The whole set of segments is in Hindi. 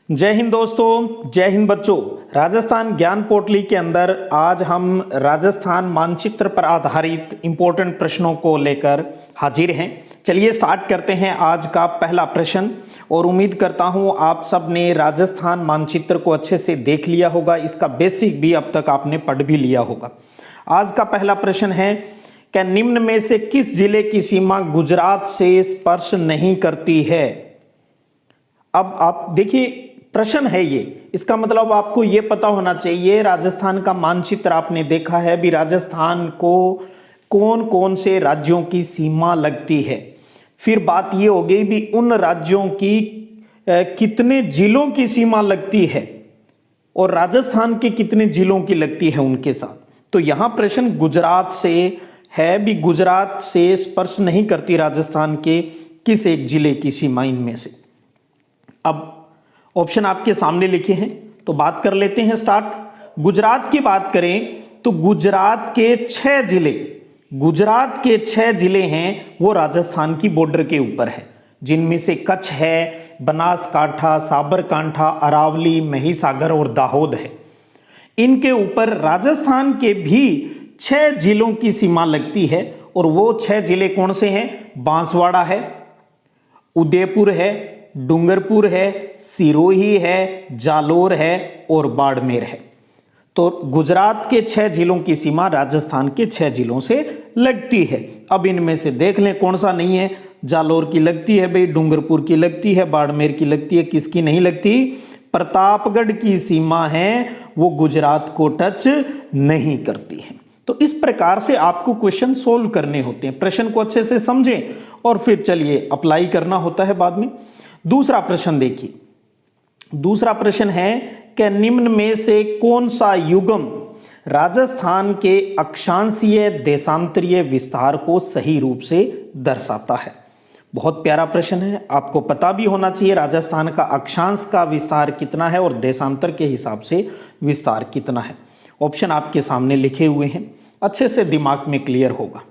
जय हिंद दोस्तों, जय हिंद बच्चों। राजस्थान ज्ञान पोटली के अंदर आज हम राजस्थान मानचित्र पर आधारित इंपॉर्टेंट प्रश्नों को लेकर हाजिर हैं। चलिए स्टार्ट करते हैं आज का पहला प्रश्न और उम्मीद करता हूं आप सब ने राजस्थान मानचित्र को अच्छे से देख लिया होगा। इसका बेसिक भी अब तक आपने पढ़ भी लिया होगा। आज का पहला प्रश्न है कि निम्न में से किस जिले की सीमा गुजरात से स्पर्श नहीं करती है। अब आप देखिए, प्रश्न है ये, इसका मतलब आपको ये पता होना चाहिए राजस्थान का मानचित्र आपने देखा है भी, राजस्थान को कौन कौन से राज्यों की सीमा लगती है। फिर बात ये हो गई भी उन राज्यों की कितने जिलों की सीमा लगती है और राजस्थान के कितने जिलों की लगती है उनके साथ। तो यहां प्रश्न गुजरात से है भी, गुजरात से स्पर्श नहीं करती राजस्थान के किस एक जिले की सीमा इनमें से। अब ऑप्शन आपके सामने लिखे हैं तो बात कर लेते हैं स्टार्ट। गुजरात की बात करें तो गुजरात के 6 जिले हैं वो राजस्थान की बॉर्डर के ऊपर है, जिनमें से कच्छ है, बनासकांठा, साबरकांठा, अरावली, महिसागर और दाहोद है। इनके ऊपर राजस्थान के भी 6 जिलों की सीमा लगती है और वो 6 जिले कौन से हैं? बांसवाड़ा है, उदयपुर है, डूंगरपुर है, सिरोही है, जालोर है और बाड़मेर है। तो गुजरात के 6 जिलों की सीमा राजस्थान के 6 जिलों से लगती है। अब इनमें से देख लें कौन सा नहीं है। जालोर की लगती है भाई, डूंगरपुर की लगती है, बाड़मेर की लगती है, किसकी नहीं लगती? प्रतापगढ़ की सीमा है वो गुजरात को टच नहीं करती है। तो इस प्रकार से आपको क्वेश्चन सोल्व करने होते हैं। प्रश्न को अच्छे से समझें और फिर चलिए अप्लाई करना होता है बाद में। दूसरा प्रश्न देखिए, दूसरा प्रश्न है कि निम्न में से कौन सा युग्म राजस्थान के अक्षांशीय देशांतरीय विस्तार को सही रूप से दर्शाता है। बहुत प्यारा प्रश्न है, आपको पता भी होना चाहिए राजस्थान का अक्षांश का विस्तार कितना है और देशांतर के हिसाब से विस्तार कितना है। ऑप्शन आपके सामने लिखे हुए हैं, अच्छे से दिमाग में क्लियर होगा।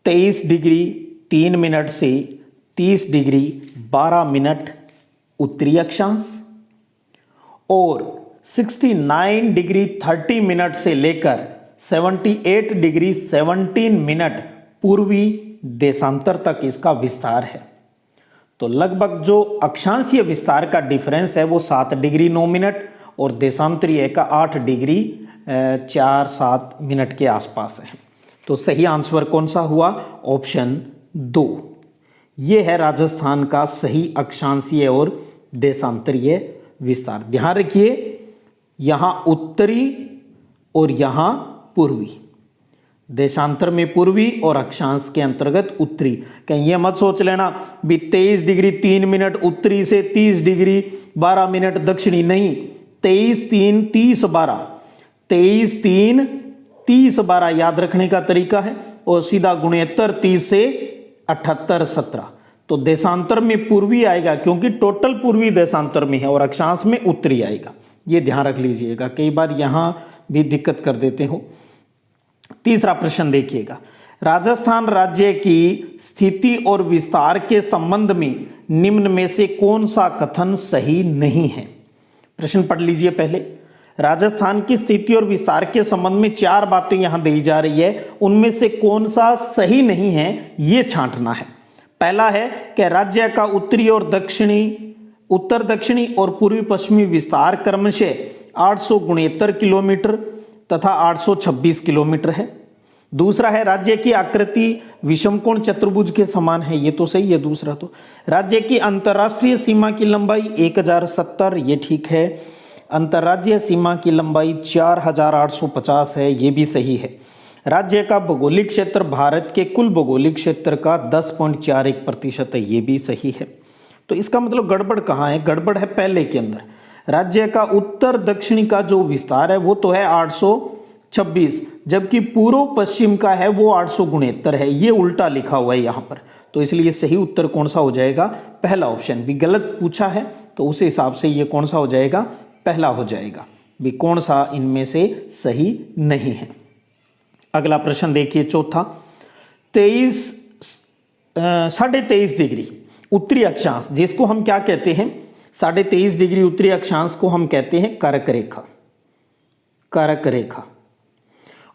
23 डिग्री 3 मिनट से 30 डिग्री 12 मिनट उत्तरी अक्षांश और 69 डिग्री 30 मिनट से लेकर 78 डिग्री 17 मिनट पूर्वी देशांतर तक इसका विस्तार है। तो लगभग जो अक्षांशीय विस्तार का डिफरेंस है वो 7 डिग्री 9 मिनट और देशांतरीय का 8 डिग्री 4-7 मिनट के आसपास है। तो सही आंसर कौन सा हुआ? ऑप्शन 2। ये है राजस्थान का सही अक्षांशीय और देशांतरीय विस्तार। ध्यान रखिए, यहां उत्तरी और यहां पूर्वी, देशांतर में पूर्वी और अक्षांश के अंतर्गत उत्तरी। कहीं ये मत सोच लेना भी 23 डिग्री 3 मिनट उत्तरी से 30 डिग्री 12 मिनट दक्षिणी, नहीं। 23 3 30 12, 23 3 30 12 याद रखने का तरीका है और सीधा गुणेत्तर 30 से 78 17। तो देशांतर में पूर्वी आएगा क्योंकि टोटल पूर्वी देशांतर में है और अक्षांश में उत्तरी आएगा। ये ध्यान रख लीजिएगा, कई बार यहां भी दिक्कत कर देते हो। तीसरा प्रश्न देखिएगा, राजस्थान राज्य की स्थिति और विस्तार के संबंध में निम्न में से कौन सा कथन सही नहीं है। प्रश्न पढ़ लीजिए पहले। राजस्थान की स्थिति और विस्तार के संबंध में 4 बातें यहां दी जा रही है, उनमें से कौन सा सही नहीं है ये छांटना है। पहला है कि राज्य का उत्तरी और दक्षिणी, उत्तर दक्षिणी और पूर्वी पश्चिमी विस्तार क्रमशः 869 किलोमीटर तथा 826 किलोमीटर है। दूसरा है राज्य की आकृति विषमकोण चतुर्भुज के समान है, ये तो सही है। दूसरा तो राज्य की अंतर्राष्ट्रीय सीमा की लंबाई 1070, ये ठीक है। अंतर्राज्यीय सीमा की लंबाई 4850 है, ये भी सही है। राज्य का भौगोलिक क्षेत्र भारत के कुल भौगोलिक क्षेत्र का 10.41% है, ये भी सही है। तो इसका मतलब गड़बड़ कहाँ है? गड़बड़ है पहले के अंदर। राज्य का उत्तर दक्षिणी का जो विस्तार है वो तो है 826, जबकि पूर्व पश्चिम का है वो 869 है। ये उल्टा लिखा हुआ है यहाँ पर, तो इसलिए सही उत्तर कौन सा हो जाएगा? पहला ऑप्शन। भी गलत पूछा है तो उस हिसाब से ये कौन सा हो जाएगा? पहला हो जाएगा। भी कौन सा इनमें से सही नहीं है। अगला प्रश्न देखिए, चौथा। 23 23.5 डिग्री उत्तरी अक्षांश, जिसको हम क्या कहते हैं? 23.5 डिग्री उत्तरी अक्षांश को हम कहते हैं कर्क रेखा, कर्क रेखा।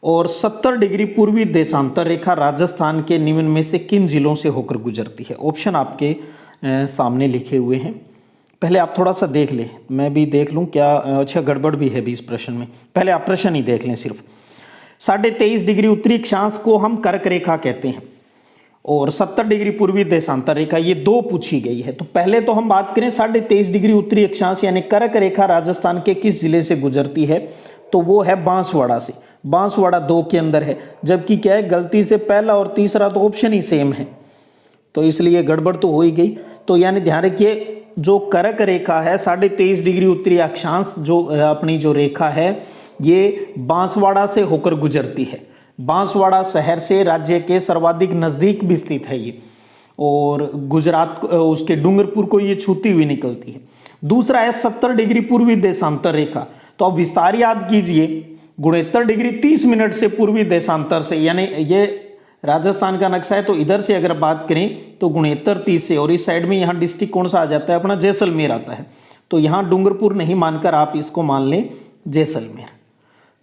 और 70 डिग्री पूर्वी देशांतर रेखा राजस्थान के निम्न में से किन जिलों से होकर गुजरती है? ऑप्शन आपके सामने लिखे हुए हैं, पहले आप थोड़ा सा देख लें, मैं भी देख लूं क्या अच्छा गड़बड़ भी है भी इस प्रश्न में। पहले आप प्रश्न ही देख लें सिर्फ। 23.5 डिग्री उत्तरी अक्षांश को हम कर्क रेखा कहते हैं और 70 डिग्री पूर्वी देशांतर रेखा, ये दो पूछी गई है। तो पहले तो हम बात करें 23.5 डिग्री उत्तरी अक्षांश यानी कर्क रेखा राजस्थान के किस जिले से गुजरती है, तो वो है बांसवाड़ा से। बांसवाड़ा 2 के अंदर है, जबकि क्या है गलती से पहला और तीसरा तो ऑप्शन ही सेम है, तो इसलिए गड़बड़ तो हो ही गई। तो यानी ध्यान रखिए जो कर्क रेखा है 23.5 डिग्री उत्तरी अक्षांश जो अपनी जो रेखा है ये बांसवाड़ा से होकर गुजरती है। बांसवाड़ा शहर से राज्य के सर्वाधिक नज़दीक भी स्थित है ये, और गुजरात उसके डूंगरपुर को ये छूती हुई निकलती है। दूसरा है 70 डिग्री पूर्वी देशांतर रेखा, तो अब विस्तार याद कीजिए, 69 डिग्री 30 मिनट से पूर्वी देशांतर से, यानी ये राजस्थान का नक्शा है तो इधर से अगर बात करें तो 69 30 से, और इस साइड में यहाँ डिस्ट्रिक्ट कौन सा आ जाता है अपना, जैसलमेर आता है। तो यहाँ डूंगरपुर नहीं मानकर आप इसको मान लें जैसलमेर।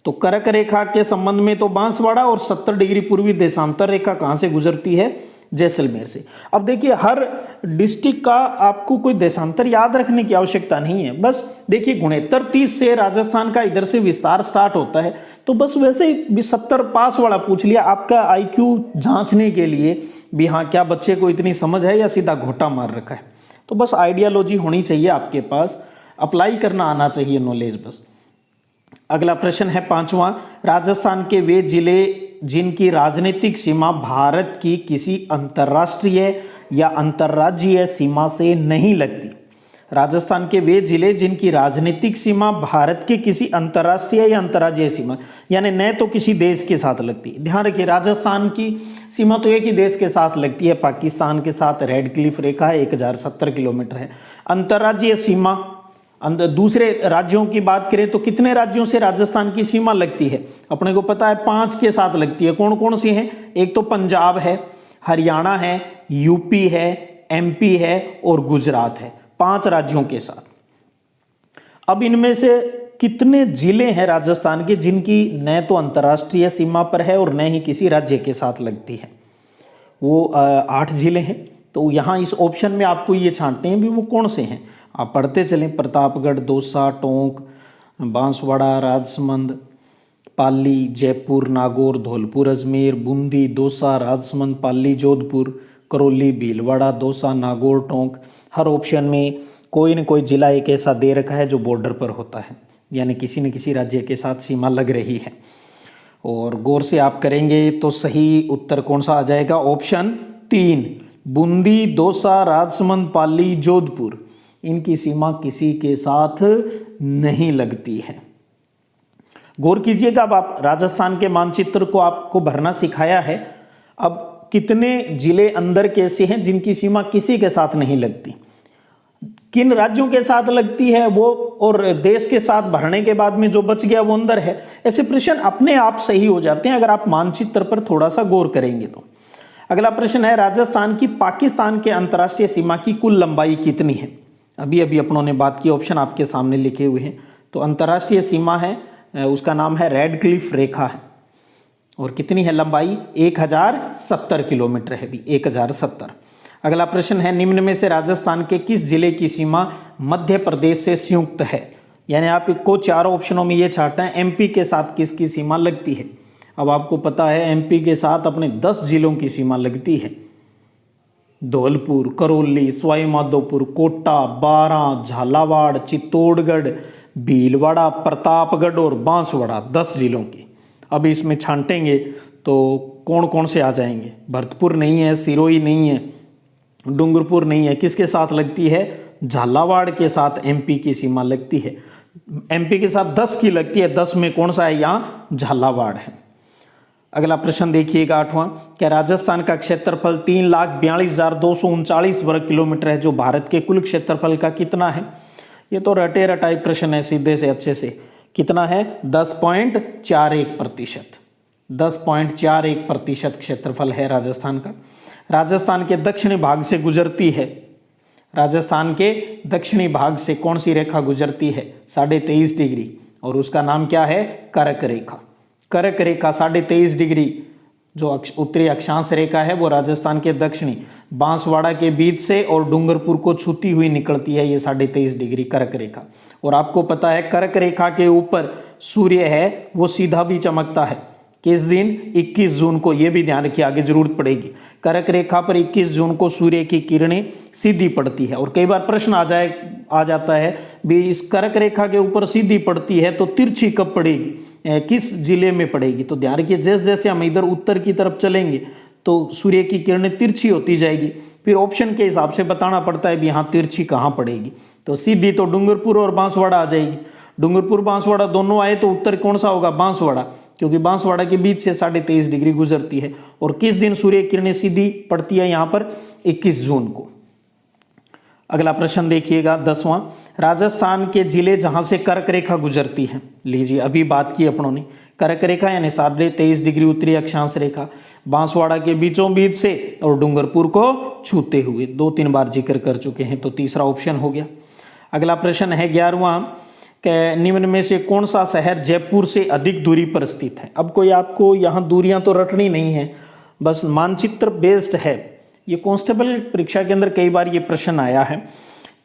तो कर्क रेखा के संबंध में तो बांसवाड़ा, और 70 डिग्री पूर्वी देशांतर रेखा कहाँ से गुजरती है, जैसलमेर से। अब देखिए हर डिस्ट्रिक्ट का आपको कोई देशांतर याद रखने की आवश्यकता नहीं है, बस देखिए 69 30 से राजस्थान का इधर से विस्तार स्टार्ट होता है, तो बस वैसे ही 70 पास वाला पूछ लिया आपका आईक्यू जांचने के लिए भी, हाँ क्या बच्चे को इतनी समझ है या सीधा घोटा मार रखा है। तो बस आइडियोलॉजी होनी चाहिए आपके पास, अप्लाई करना आना चाहिए नॉलेज बस। अगला प्रश्न है 5वां, राजस्थान के वे जिले जिनकी राजनीतिक सीमा भारत की किसी अंतर्राष्ट्रीय या अंतर्राज्यीय सीमा से नहीं लगती। राजस्थान के वे जिले जिनकी राजनीतिक सीमा भारत के किसी अंतर्राष्ट्रीय या अंतर्राज्यीय सीमा, यानी न तो किसी देश के साथ लगती। ध्यान रखिए राजस्थान की सीमा तो एक ही देश के साथ लगती है, पाकिस्तान के साथ। रेड क्लिफ रेखा है 1070 किलोमीटर है। अंतर्राज्यीय सीमा दूसरे राज्यों की बात करें तो कितने राज्यों से राजस्थान की सीमा लगती है, अपने को पता है 5 के साथ लगती है। कौन कौन सी हैं, एक तो पंजाब है, हरियाणा है, यूपी है, एमपी है और गुजरात है, 5 राज्यों के साथ। अब इनमें से कितने जिले हैं राजस्थान के जिनकी न तो अंतर्राष्ट्रीय सीमा पर है और न ही किसी राज्य के साथ लगती है, वो 8 जिले हैं। तो यहाँ इस ऑप्शन में आपको ये छांटने हैं भी वो कौन से हैं, आप पढ़ते चलें। प्रतापगढ़, दौसा, टोंक, बांसवाड़ा, राजसमंद, पाली, जयपुर, नागौर, धौलपुर, अजमेर, बूंदी, दौसा, राजसमंद, पाली, जोधपुर, करौली, भीलवाड़ा, दौसा, नागौर, टोंक। हर ऑप्शन में कोई न कोई जिला एक ऐसा दे रखा है जो बॉर्डर पर होता है, यानी किसी न किसी राज्य के साथ सीमा लग रही है। और गौर से आप करेंगे तो सही उत्तर कौन सा आ जाएगा, ऑप्शन 3, बूंदी, दौसा, राजसमंद, पाली, जोधपुर। इनकी सीमा किसी के साथ नहीं लगती है। गौर कीजिएगा, अब आप राजस्थान के मानचित्र को आपको भरना सिखाया है। अब कितने जिले अंदर के ऐसे हैं जिनकी सीमा किसी के साथ नहीं लगती, किन राज्यों के साथ लगती है वो, और देश के साथ भरने के बाद में जो बच गया वो अंदर है। ऐसे प्रश्न अपने आप सही हो जाते हैं अगर आप मानचित्र पर थोड़ा सा गौर करेंगे तो। अगला प्रश्न है, राजस्थान की पाकिस्तान के अंतर्राष्ट्रीय सीमा की कुल लंबाई कितनी है। अभी अभी अपनों ने बात की, ऑप्शन आपके सामने लिखे हुए हैं। तो अंतर्राष्ट्रीय सीमा है, उसका नाम है रेड क्लिफ रेखा है, और कितनी है लंबाई, 1070 किलोमीटर है भी, 1070। अगला प्रश्न है, निम्न में से राजस्थान के किस जिले की सीमा मध्य प्रदेश से संयुक्त है। यानी आपको 4 ऑप्शनों में ये छांटना है एमपी के साथ किसकी सीमा लगती है। अब आपको पता है एमपी के साथ अपने 10 जिलों की सीमा लगती है, धौलपुर, करौली, सवाई माधोपुर, कोटा, बारां, झालावाड़, चित्तौड़गढ़, भीलवाड़ा, प्रतापगढ़ और बांसवाड़ा, 10 जिलों की। अब इसमें छांटेंगे तो कौन कौन से आ जाएंगे, भरतपुर नहीं है, सिरोही नहीं है, डूंगरपुर नहीं है, किसके साथ लगती है, झालावाड़ के साथ एमपी की सीमा लगती है। एमपी के साथ 10 की लगती है, 10 में कौन सा है, यहाँ झालावाड़ है। अगला प्रश्न देखिएगा 8वां, क्या राजस्थान का क्षेत्रफल 3,42,239 वर्ग किलोमीटर है, जो भारत के कुल क्षेत्रफल का कितना है। ये तो रटे रटाई प्रश्न है, सीधे से अच्छे से। कितना है, 10.41%। 10.41% क्षेत्रफल है राजस्थान का। राजस्थान के दक्षिणी भाग से गुजरती है, राजस्थान के दक्षिणी भाग से कौन सी रेखा गुजरती है? 23.5 डिग्री, और उसका नाम क्या है? कर्क रेखा। कर्क रेखा 23.5 डिग्री जो उत्तरी अक्षांश रेखा है वो राजस्थान के दक्षिणी बांसवाड़ा के बीच से और डूंगरपुर को छूती हुई निकलती है, ये 23.5 डिग्री कर्क रेखा। और आपको पता है कर्क रेखा के ऊपर सूर्य है वो सीधा भी चमकता है, किस दिन? 21 जून को। ये भी ध्यान रखिए, आगे जरूरत पड़ेगी। कर्क रेखा पर 21 जून को सूर्य की किरणें सीधी पड़ती है। और कई बार प्रश्न आ जाता है भी इस कर्क रेखा के ऊपर सीधी पड़ती है तो तिरछी कब पड़ेगी, किस जिले में पड़ेगी? तो ध्यान रखिए, जैसे जैसे हम इधर उत्तर की तरफ चलेंगे तो सूर्य की किरणें तिरछी होती जाएगी, फिर ऑप्शन के हिसाब से बताना पड़ता है भी यहाँ तिरछी कहाँ पड़ेगी। तो सीधी तो डूंगरपुर और बांसवाड़ा आ जाएगी। डूंगरपुर बांसवाड़ा दोनों आए तो उत्तर कौन सा होगा? बांसवाड़ा, क्योंकि बांसवाड़ा के बीच से 23.5 डिग्री गुजरती है। और किस दिन सूर्य किरणें सीधी पड़ती है यहाँ पर? 21 जून को। अगला प्रश्न देखिएगा 10वां, राजस्थान के जिले जहां से कर्क रेखा गुजरती है। लीजिए, अभी बात की अपनों ने, कर्क रेखा यानी 23.5 डिग्री उत्तरी अक्षांश रेखा बांसवाड़ा के बीचों बीच से और डूंगरपुर को छूते हुए, 2-3 बार जिक्र कर चुके हैं, तो तीसरा ऑप्शन हो गया। अगला प्रश्न है 11वां, निम्न में से कौन सा शहर जयपुर से अधिक दूरी पर स्थित है? अब कोई आपको यहाँ दूरियां तो रटनी नहीं है, बस मानचित्र बेस्ड है। ये कांस्टेबल परीक्षा के अंदर कई बार ये प्रश्न आया है,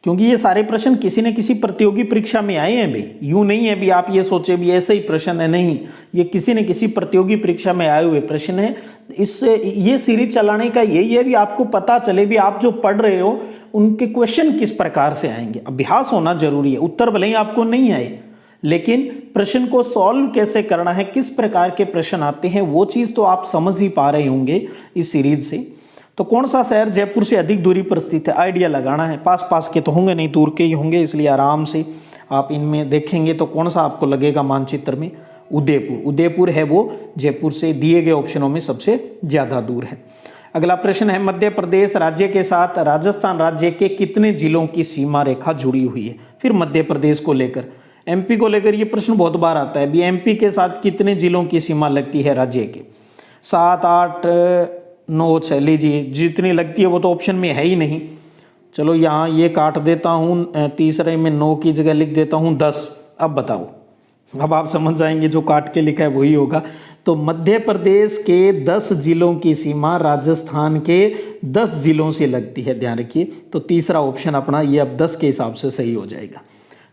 क्योंकि ये सारे प्रश्न किसी न किसी प्रतियोगी परीक्षा में आए हैं भाई। यूं नहीं है भी आप ये सोचे भी ऐसे ही प्रश्न है, नहीं, ये किसी न किसी प्रतियोगी परीक्षा में आए हुए प्रश्न है। इससे ये सीरीज चलाने का यही है भी आपको पता चले भी आप जो पढ़ रहे हो उनके क्वेश्चन किस प्रकार से आएंगे। अभ्यास होना जरूरी है, उत्तर भले ही आपको नहीं आए लेकिन प्रश्न को सॉल्व कैसे करना है, किस प्रकार के प्रश्न आते हैं, वो चीज तो आप समझ ही पा रहे होंगे इस सीरीज से। तो कौन सा शहर जयपुर से अधिक दूरी पर स्थित है? आइडिया लगाना है, पास पास के तो होंगे नहीं, दूर के ही होंगे, इसलिए आराम से आप इनमें देखेंगे तो कौन सा आपको लगेगा मानचित्र में? उदयपुर। उदयपुर है वो जयपुर से दिए गए ऑप्शनों में सबसे ज्यादा दूर है। अगला प्रश्न है, मध्य प्रदेश राज्य के साथ राजस्थान राज्य के कितने जिलों की सीमा रेखा जुड़ी हुई है? फिर मध्य प्रदेश को लेकर, एमपी को लेकर ये प्रश्न बहुत बार आता है भी एमपी के साथ कितने जिलों की सीमा लगती है राज्य के? 7, 8, 9, 6। लीजिए, जितनी लगती है वो तो ऑप्शन में है ही नहीं। चलो यहाँ ये काट देता हूँ, तीसरे में 9 की जगह लिख देता हूँ 10। अब बताओ, अब आप समझ जाएंगे जो काट के लिखा है वही होगा। तो मध्य प्रदेश के 10 जिलों की सीमा राजस्थान के 10 जिलों से लगती है, ध्यान रखिए। तो तीसरा ऑप्शन अपना ये अब 10 के हिसाब से सही हो जाएगा।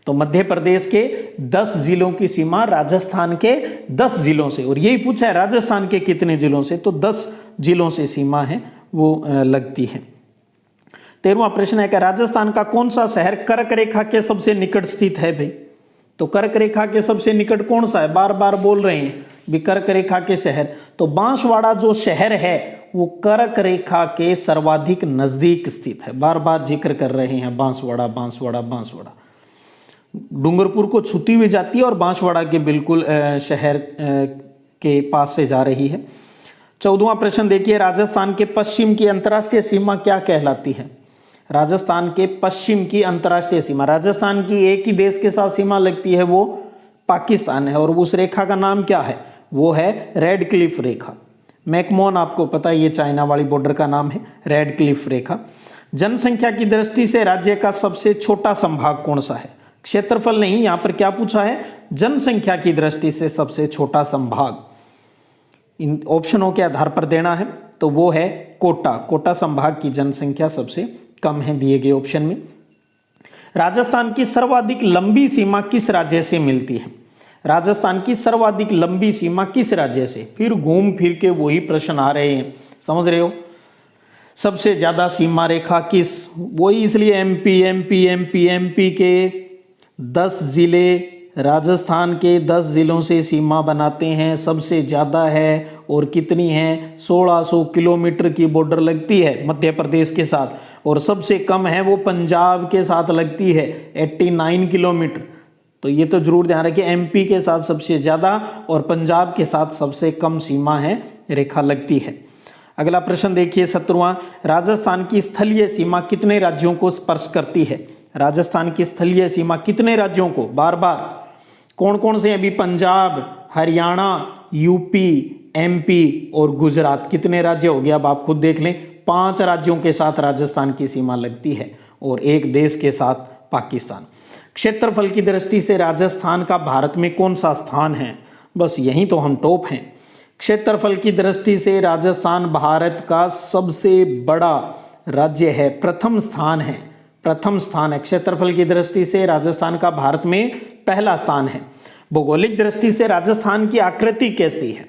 तो मध्य प्रदेश के 10 जिलों की सीमा राजस्थान के 10 जिलों से, और यही पूछा है राजस्थान के कितने जिलों से, तो 10 जिलों से सीमा है वो लगती है। 13वां प्रश्न है कि राजस्थान का कौन सा शहर कर्क रेखा के सबसे निकट स्थित है भाई? तो कर्क रेखा के सबसे निकट कौन सा है? बार बार बोल रहे हैं भी कर्क रेखा के शहर। तो बांसवाड़ा जो शहर है वो कर्क रेखा के सर्वाधिक नजदीक स्थित है, बार बार जिक्र कर रहे हैं बांसवाड़ा बांसवाड़ा बांसवाड़ा। डूंगरपुर को छूती हुई जाती है और बांसवाड़ा के बिल्कुल शहर के पास से जा रही है। 14वां प्रश्न देखिए, राजस्थान के पश्चिम की अंतर्राष्ट्रीय सीमा क्या कहलाती है? राजस्थान के पश्चिम की अंतर्राष्ट्रीय सीमा, राजस्थान की एक ही देश के साथ सीमा लगती है, वो पाकिस्तान है, और उस रेखा का नाम क्या है? वो है रेड क्लिफ रेखा। मैकमोहन आपको पता है, ये चाइना वाली बॉर्डर का नाम है रेड क्लिफ रेखा। जनसंख्या की दृष्टि से राज्य का सबसे छोटा संभाग कौन सा है? क्षेत्रफल नहीं, यहां पर क्या पूछा है? जनसंख्या की दृष्टि से सबसे छोटा संभाग इन ऑप्शनों के आधार पर देना है, तो वो है कोटा। कोटा संभाग की जनसंख्या सबसे कम है दिए गए ऑप्शन में। राजस्थान की सर्वाधिक लंबी सीमा किस राज्य से मिलती है? राजस्थान की सर्वाधिक लंबी सीमा किस राज्य से? फिर घूम फिर के वही प्रश्न आ रहे हैं, समझ रहे हो? सबसे ज्यादा सीमा रेखा किस, वही, इसलिए एमपी एमपी एमपी एमपी के 10 जिले राजस्थान के 10 जिलों से सीमा बनाते हैं। सबसे ज़्यादा है और कितनी है? 1600 किलोमीटर की बॉर्डर लगती है मध्य प्रदेश के साथ, और सबसे कम है वो पंजाब के साथ लगती है 89 किलोमीटर। तो ये तो जरूर ध्यान रखिए, एमपी के साथ सबसे ज़्यादा और पंजाब के साथ सबसे कम सीमा है रेखा लगती है। अगला प्रश्न देखिए 17वां, राजस्थान की स्थलीय सीमा कितने राज्यों को स्पर्श करती है? राजस्थान की स्थलीय सीमा कितने राज्यों को? बार बार कौन कौन से? अभी पंजाब, हरियाणा, यूपी, एमपी और गुजरात, कितने राज्य हो गया? अब आप खुद देख लें, 5 राज्यों के साथ राजस्थान की सीमा लगती है। और एक देश के साथ पाकिस्तान। क्षेत्रफल की दृष्टि से राजस्थान का भारत में कौन सा स्थान है? बस यहीं तो हम टॉप हैं। क्षेत्रफल की दृष्टि से राजस्थान भारत का सबसे बड़ा राज्य है, प्रथम स्थान है, प्रथम स्थान है। क्षेत्रफल की दृष्टि से राजस्थान का भारत में पहला स्थान है। भौगोलिक दृष्टि से राजस्थान की आकृति कैसी है?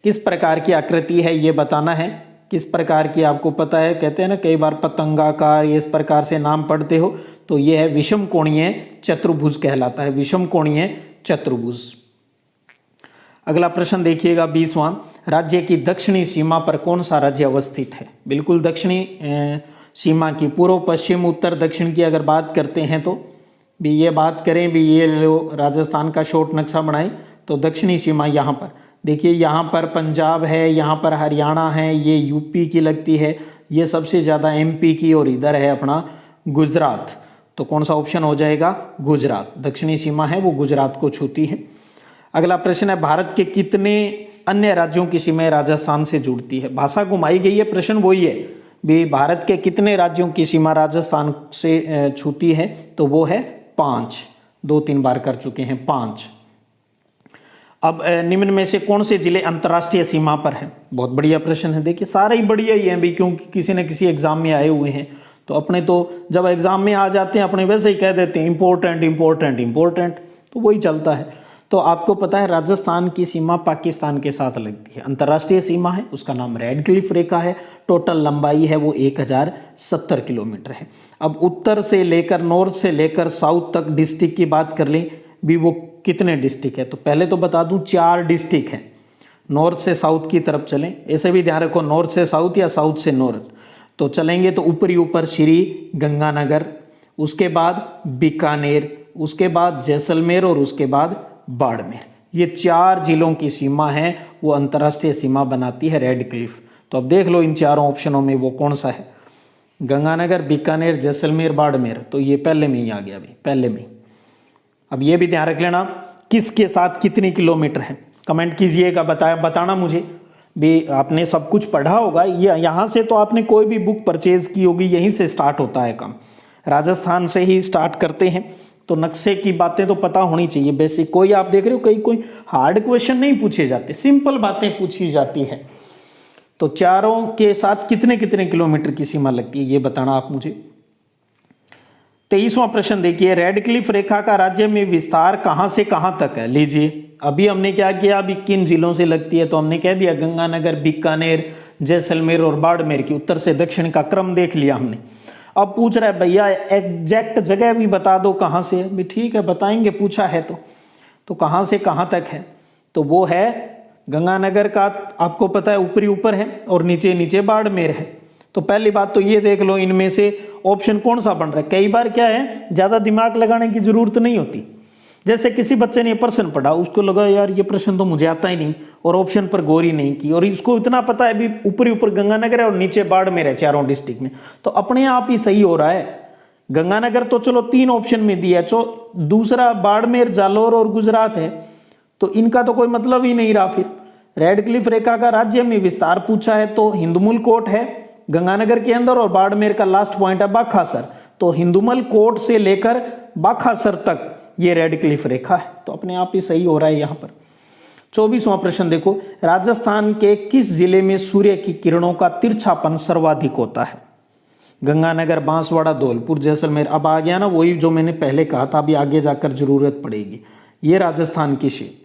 किस प्रकार की आकृति है ये बताना है। किस प्रकार की आपको पता है, कहते हैं ना कई बार पतंगाकार, ये इस प्रकार से नाम पढ़ते हो, तो ये है विषम कोणीय चतुर्भुज कहलाता है, विषम कोणीय चतुर्भुज। अगला प्रश्न देखिएगा 20वां, राज्य की दक्षिणी सीमा पर कौन सा राज्य अवस्थित है? बिल्कुल दक्षिणी सीमा की, पूर्व पश्चिम उत्तर दक्षिण की अगर बात करते हैं तो भी ये बात करें भी, ये लो राजस्थान का शॉर्ट नक्शा बनाए तो दक्षिणी सीमा यहाँ पर देखिए, यहाँ पर पंजाब है, यहाँ पर हरियाणा है, ये यूपी की लगती है, ये सबसे ज़्यादा एमपी की, और इधर है अपना गुजरात। तो कौन सा ऑप्शन हो जाएगा? गुजरात। दक्षिणी सीमा है वो गुजरात को छूती है। अगला प्रश्न है, भारत के कितने अन्य राज्यों की सीमाएं राजस्थान से जुड़ती है? भाषा घुमाई गई है, प्रश्न वही है भी भारत के कितने राज्यों की सीमा राजस्थान से छूती है? तो वो है 5, 2-3 बार कर चुके हैं 5। अब निम्न में से कौन से जिले अंतर्राष्ट्रीय सीमा पर हैं? बहुत बढ़िया प्रश्न है। देखिए सारे ही बढ़िया ही हैं भी, क्योंकि किसी न किसी एग्जाम में आए हुए हैं, तो अपने तो जब एग्जाम में आ जाते हैं अपने वैसे ही कह देते हैं इंपॉर्टेंट इंपॉर्टेंट इंपॉर्टेंट, तो वही चलता है। तो आपको पता है राजस्थान की सीमा पाकिस्तान के साथ लगती है, अंतर्राष्ट्रीय सीमा है, उसका नाम रेड क्लिफ रेखा है। टोटल लंबाई है वो 1070 किलोमीटर है। अब उत्तर से लेकर, नॉर्थ से लेकर साउथ तक डिस्ट्रिक्ट की बात कर लें भी, वो कितने डिस्ट्रिक्ट है? तो पहले तो बता दूं 4 डिस्ट्रिक्ट हैं। नॉर्थ से साउथ की तरफ चलें, ऐसे भी ध्यान रखो नॉर्थ से साउथ या साउथ से नॉर्थ, तो चलेंगे तो ऊपरी ऊपर श्री गंगानगर, उसके बाद बीकानेर, उसके बाद जैसलमेर और उसके बाद बाड़मेर। ये 4 जिलों की सीमा है वो अंतर्राष्ट्रीय सीमा बनाती है रेड क्लिफ। तो अब देख लो इन चारों ऑप्शनों में वो कौन सा है? गंगानगर, बीकानेर, जैसलमेर, बाड़मेर। तो ये पहले में ही आ गया भाई, पहले में। अब ये भी ध्यान रख लेना किसके साथ कितनी किलोमीटर है, कमेंट कीजिएगा, बताना मुझे भी। आपने सब कुछ पढ़ा होगा, ये यहाँ से तो आपने कोई भी बुक परचेज की होगी, यहीं से स्टार्ट होता है काम, राजस्थान से ही स्टार्ट करते हैं। तो नक्शे की बातें तो पता होनी चाहिए बेसिक। कोई आप देख रहे हो कहीं कोई हार्ड क्वेश्चन नहीं पूछे जाते, सिंपल बातें पूछी जाती है। तो चारों के साथ कितने कितने किलोमीटर की सीमा लगती है ये बताना आप मुझे। 23वां प्रश्न देखिए, रेड क्लिफ रेखा का राज्य में विस्तार कहां से कहां तक है? लीजिए अभी हमने क्या किया, अभी किन जिलों से लगती है तो हमने कह दिया गंगानगर, बीकानेर, जैसलमेर और बाड़मेर की, उत्तर से दक्षिण का क्रम देख लिया हमने। अब पूछ रहा है भैया एग्जैक्ट जगह भी बता दो कहां से है। भी ठीक है बताएंगे, पूछा है तो कहां से कहां तक है? तो वो है गंगानगर का, आपको पता है ऊपरी ऊपर है और नीचे नीचे बाड़मेर है। तो पहली बात तो ये देख लो इनमें से ऑप्शन कौन सा बन रहा है। कई बार क्या है ज्यादा दिमाग लगाने की जरूरत नहीं होती। जैसे किसी बच्चे ने प्रश्न पढ़ा, उसको लगा यार ये प्रश्न तो मुझे आता ही नहीं, और ऑप्शन पर गौर ही नहीं की, और इसको इतना पता है भी ऊपरी ऊपर गंगानगर है और नीचे बाड़मेर है, चारों डिस्ट्रिक्ट में, तो अपने आप ही सही हो रहा है। गंगानगर तो चलो 3 ऑप्शन में दिया है, दूसरा बाड़मेर, जालोर और गुजरात है, तो इनका तो कोई मतलब ही नहीं रहा। फिर रेड क्लिफ रेखा का राज्य में विस्तार पूछा है तो हिंदुमुल कोट है गंगानगर के अंदर, और बाड़मेर का लास्ट पॉइंट है बाखासर। तो हिंदुमल कोट से लेकर बाखासर तक ये रेड क्लिफ रेखा है, तो अपने आप ही सही हो रहा है यहां पर। 24वां प्रश्न देखो, राजस्थान के किस जिले में सूर्य की किरणों का तिरछापन सर्वाधिक होता है? गंगानगर, बांसवाड़ा, धौलपुर, जैसलमेर। अब आ गया ना वही जो मैंने पहले कहा था, अभी आगे जाकर जरूरत पड़ेगी। ये राजस्थान की शेप,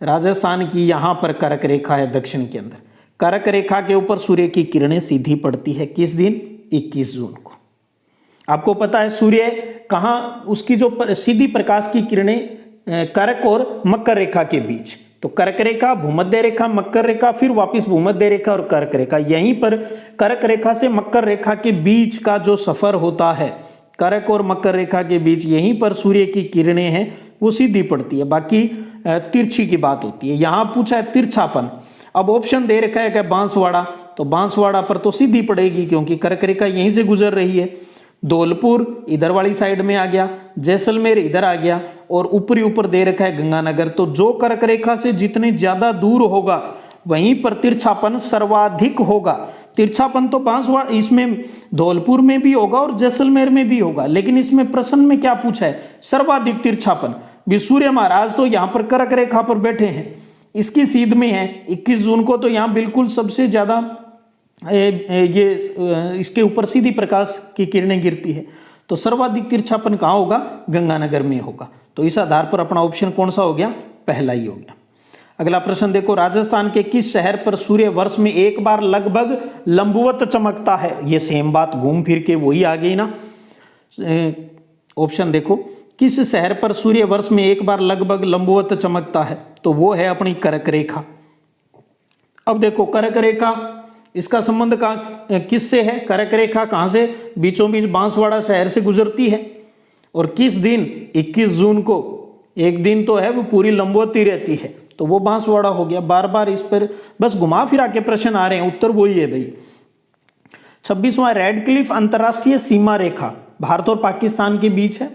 राजस्थान की यहां पर कर्क रेखा है दक्षिण के अंदर। कर्क रेखा के ऊपर सूर्य की किरणें सीधी पड़ती है किस दिन? 21 जून को। आपको पता है सूर्य कहां, उसकी जो सीधी प्रकाश की किरणें कर्क और मकर रेखा के बीच, तो कर्क रेखा, भूमध्य रेखा, मकर रेखा, फिर वापस भूमध्य रेखा और कर्क रेखा, यहीं पर कर्क रेखा से मकर रेखा के बीच का जो सफर होता है, कर्क और मकर रेखा के बीच, यहीं पर सूर्य की किरणें हैं वो सीधी पड़ती है, बाकी तिरछी की बात होती है। यहां पूछा है तिरछापन। अब ऑप्शन दे रखा है कि बांसवाड़ा, तो बांसवाड़ा पर तो सीधी पड़ेगी क्योंकि कर्क रेखा यहीं से गुजर रही है। धौलपुर इधर वाली साइड में आ गया, जैसलमेर इधर आ गया, और ऊपरी ऊपर दे रखा है गंगानगर। तो जो कर्क रेखा से जितने ज्यादा दूर होगा वहीं पर तिरछापन सर्वाधिक होगा। तिरछापन तो बांसवाड़ा, इसमें धौलपुर में भी होगा और जैसलमेर में भी होगा, लेकिन इसमें प्रश्न में क्या पूछा है, सर्वाधिक तिरछापन। भी सूर्य महाराज तो यहाँ पर कर्क रेखा पर बैठे हैं, इसकी सीध में है, 21 जून को तो यहाँ बिल्कुल सबसे ज्यादा ये इसके ऊपर सीधी प्रकाश की किरणें गिरती है, तो सर्वाधिक तिरछापन कहाँ होगा, गंगानगर में होगा। तो इस आधार पर अपना ऑप्शन कौन सा हो गया, पहला ही हो गया। अगला प्रश्न देखो, राजस्थान के किस शहर पर सूर्य वर्ष में एक बार लगभग लंबवत चमकता है। ये सेम बात घूम फिर के वही आ गई ना। ऑप्शन देखो, किस शहर पर सूर्य वर्ष में एक बार लगभग लंबवत चमकता है, तो वो है अपनी कर्क रेखा। अब देखो कर्क रेखा, इसका संबंध कहाँ किससे है, कर्क रेखा कहां से, बीचों बीच बांसवाड़ा शहर से गुजरती है, और किस दिन, 21 जून को, एक दिन तो है वो पूरी लंबवत ही रहती है, तो वो बांसवाड़ा हो गया। बार बार इस पर बस घुमा फिरा के प्रश्न आ रहे हैं, उत्तर वही है भाई। 26वां, रेडक्लिफ अंतरराष्ट्रीय सीमा रेखा भारत और पाकिस्तान के बीच है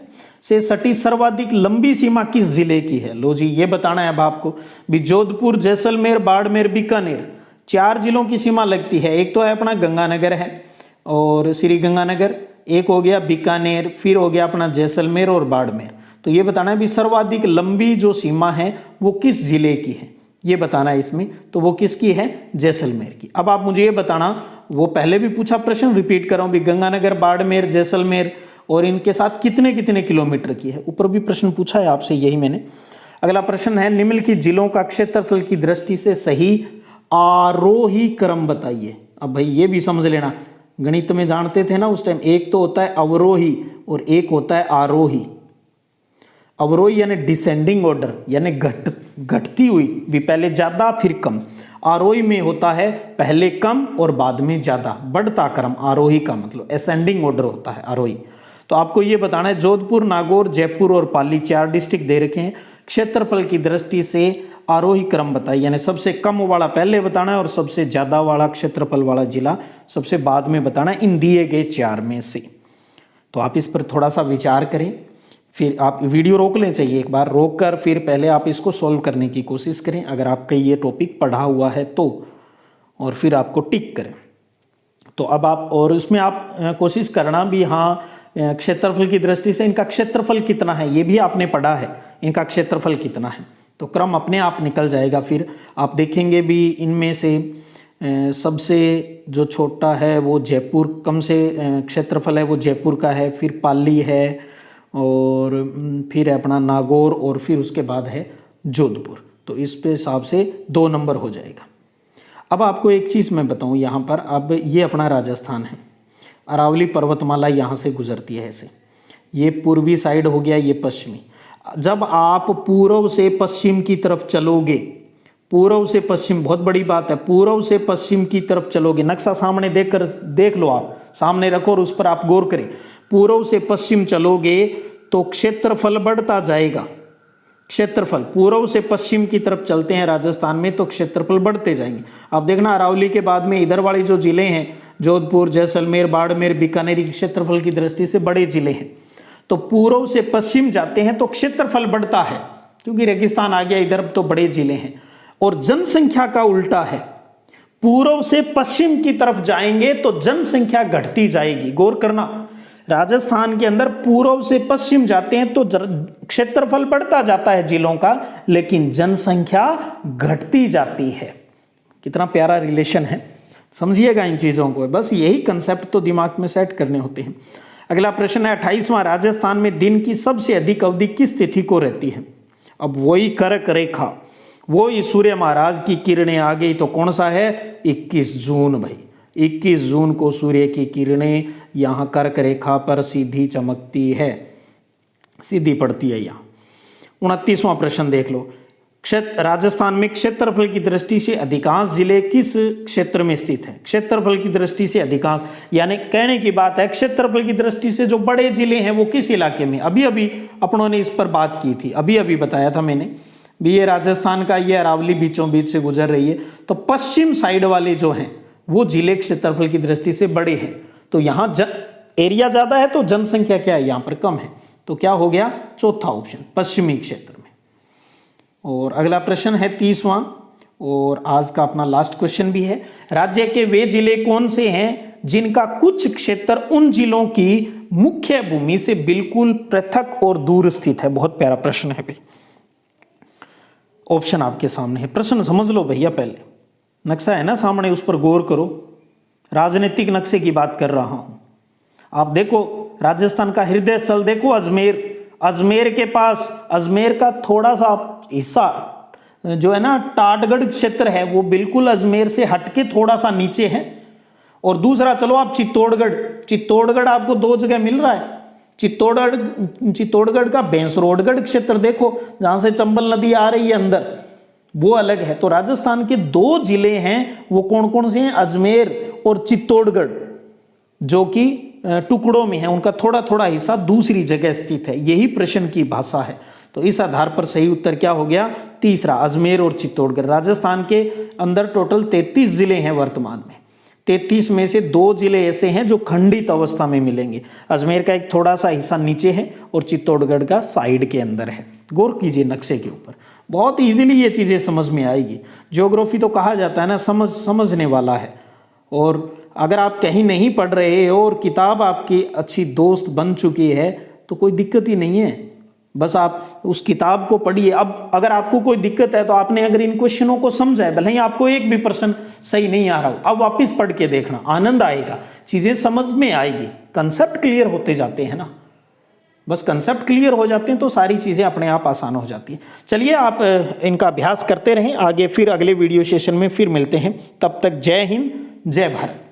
से सटी सर्वाधिक लंबी सीमा किस जिले की है। लो जी, ये बताना है अब आपको भी। जोधपुर, जैसलमेर, बाड़मेर, बीकानेर, 4 जिलों की सीमा लगती है। एक तो है अपना गंगानगर है और श्री गंगानगर, एक हो गया बीकानेर, फिर हो गया अपना जैसलमेर और बाड़मेर। तो ये बताना है भी सर्वाधिक लंबी जो सीमा है वो किस जिले की है, ये बताना है इसमें। तो वो किसकी है, जैसलमेर की। अब आप मुझे ये बताना, वो पहले भी पूछा प्रश्न, रिपीट कर रहा हूं भी, गंगानगर, बाड़मेर, जैसलमेर और इनके साथ कितने कितने किलोमीटर की है। ऊपर भी प्रश्न पूछा है आपसे, यही मैंने। अगला प्रश्न है, निम्नलिखित जिलों का क्षेत्रफल की दृष्टि से सही आरोही क्रम बताइए। अब भाई ये भी समझ लेना, गणित में जानते थे ना उस टाइम, एक तो होता है अवरोही और एक होता है आरोही। अवरोही यानी डिसेंडिंग ऑर्डर, यानी घटती हुई भी, पहले ज्यादा फिर कम। आरोही में होता है पहले कम और बाद में ज्यादा, बढ़ता क्रम आरोही का मतलब असेंडिंग ऑर्डर होता है आरोही। तो आपको ये बताना है, जोधपुर, नागौर, जयपुर और पाली 4 डिस्ट्रिक्ट दे रखे हैं। क्षेत्रफल की दृष्टि से आरोही क्रम बताइए, यानी सबसे कम वाला पहले बताना है और सबसे ज्यादा वाला क्षेत्रफल वाला जिला सबसे बाद में बताना है, इन दिए गए 4 में से। तो आप इस पर थोड़ा सा विचार करें, फिर आप वीडियो रोक लें, चाहिए एक बार रोक कर फिर पहले आप इसको सॉल्व करने की कोशिश करें, अगर आपका ये टॉपिक पढ़ा हुआ है तो, और फिर आपको टिक करें। तो अब आप, और उसमें आप कोशिश करना भी, हाँ क्षेत्रफल की दृष्टि से इनका क्षेत्रफल कितना है ये भी आपने पढ़ा है, इनका क्षेत्रफल कितना है, तो क्रम अपने आप निकल जाएगा। फिर आप देखेंगे भी इनमें से सबसे जो छोटा है वो जयपुर, कम से क्षेत्रफल है वो जयपुर का है, फिर पाली है, और फिर अपना नागौर, और फिर उसके बाद है जोधपुर। तो इस पे हिसाब से 2 नंबर हो जाएगा। अब आपको एक चीज़ मैं बताऊं यहाँ पर, अब ये अपना राजस्थान है, अरावली पर्वतमाला यहाँ से गुजरती है ऐसे, ये पूर्वी साइड हो गया, ये पश्चिमी। जब आप पूर्व से पश्चिम की तरफ चलोगे, पूर्व से पश्चिम, बहुत बड़ी बात है, पूर्व से पश्चिम की तरफ चलोगे, नक्शा सामने देख लो, आप सामने रखो और उस पर आप गौर करें। पूर्व से पश्चिम चलोगे तो क्षेत्रफल बढ़ता जाएगा, क्षेत्रफल पूर्व से पश्चिम की तरफ चलते हैं राजस्थान में तो क्षेत्रफल बढ़ते जाएंगे। आप देखना अरावली के बाद में इधर वाले जो जिले हैं, जोधपुर, जैसलमेर, बाड़मेर, बीकानेर, क्षेत्रफल की दृष्टि से बड़े जिले हैं। तो पूर्व से पश्चिम जाते हैं तो क्षेत्रफल बढ़ता है, क्योंकि रेगिस्तान आ गया इधर, तो बड़े जिले हैं। और जनसंख्या का उल्टा है, पूर्व से पश्चिम की तरफ जाएंगे तो जनसंख्या घटती जाएगी। गौर करना, राजस्थान के अंदर पूर्व से पश्चिम जाते हैं तो क्षेत्रफल बढ़ता जाता है जिलों का, लेकिन जनसंख्या घटती जाती है। कितना प्यारा रिलेशन है, समझिएगा इन चीजों को, बस यही कंसेप्ट तो दिमाग में सेट करने होते हैं। अगला प्रश्न है 28वां, राजस्थान में दिन की सबसे अधिक अवधि किस तिथि को रहती है। अब वही कर्क रेखा, वही सूर्य महाराज की किरणें आ गई, तो कौन सा है, 21 जून भाई। 21 जून को सूर्य की किरणें यहाँ कर्क रेखा पर सीधी चमकती है, सीधी पड़ती है यहाँ। 29वां प्रश्न देख लो, राजस्थान में क्षेत्रफल की दृष्टि से अधिकांश जिले किस क्षेत्र में स्थित हैं। क्षेत्रफल की दृष्टि से अधिकांश, यानी कहने की बात है क्षेत्रफल की दृष्टि से जो बड़े जिले हैं वो किस इलाके में। अभी अभी अपनों ने इस पर बात की थी, अभी अभी बताया था मैंने भी, ये राजस्थान का ये अरावली बीचों बीच से गुजर रही है, तो पश्चिम साइड वाले जो हैं वो जिले क्षेत्रफल की दृष्टि से बड़े हैं। तो यहाँ एरिया ज्यादा है तो जनसंख्या क्या है यहाँ पर कम है, तो क्या हो गया, चौथा ऑप्शन, पश्चिमी क्षेत्र में। और अगला प्रश्न है 30वां, और आज का अपना लास्ट क्वेश्चन भी है। राज्य के वे जिले कौन से हैं जिनका कुछ क्षेत्र उन जिलों की मुख्य भूमि से बिल्कुल पृथक और दूर स्थित है? बहुत प्यारा प्रश्न है भाई। ऑप्शन आपके सामने है, प्रश्न समझ लो भैया। पहले नक्शा है ना सामने, उस पर गौर करो। राजनीतिक नक्शे की बात कर रहा हूं। आप देखो राजस्थान का हृदय स्थल देखो, अजमेर। अजमेर के पास, अजमेर का थोड़ा सा हिस्सा जो है ना टाटगढ़ क्षेत्र है, वो बिल्कुल अजमेर से हटके थोड़ा सा नीचे है। और दूसरा चलो आप चित्तौड़गढ़, चित्तौड़गढ़ आपको दो जगह मिल रहा है। चित्तौड़गढ़ का भैंसरोडगढ़ क्षेत्र देखो, जहां से चंबल नदी आ रही है अंदर, वो अलग है। तो राजस्थान के दो जिले हैं, वो कौन कौन से हैं? अजमेर और चित्तौड़गढ़, जो कि टुकड़ों में है, उनका थोड़ा थोड़ा हिस्सा दूसरी जगह स्थित है। यही प्रश्न की भाषा है। तो इस आधार पर सही उत्तर क्या हो गया? तीसरा, अजमेर और चित्तौड़गढ़। राजस्थान के अंदर टोटल 33 जिले हैं वर्तमान में। 33 में से 2 जिले ऐसे हैं जो खंडित अवस्था में मिलेंगे। अजमेर का एक थोड़ा सा हिस्सा नीचे है और चित्तौड़गढ़ का साइड के अंदर है। गौर कीजिए नक्शे के ऊपर, बहुत इजीली ये चीजें समझ में आएगी। ज्योग्राफी तो कहा जाता है ना समझने वाला है। और अगर आप कहीं नहीं पढ़ रहे हो और किताब आपकी अच्छी दोस्त बन चुकी है तो कोई दिक्कत ही नहीं है, बस आप उस किताब को पढ़िए। अब अगर आपको कोई दिक्कत है तो आपने अगर इन क्वेश्चनों को समझा है, भले ही आपको एक भी प्रश्न सही नहीं आ रहा हो, अब वापस पढ़ के देखना, आनंद आएगा, चीजें समझ में आएगी। कंसेप्ट क्लियर होते जाते हैं ना, बस कंसेप्ट क्लियर हो जाते हैं तो सारी चीजें अपने आप आसान हो जाती हैं। चलिए आप इनका अभ्यास करते रहें, आगे फिर अगले वीडियो सेशन में फिर मिलते हैं। तब तक जय हिंद, जय भारत।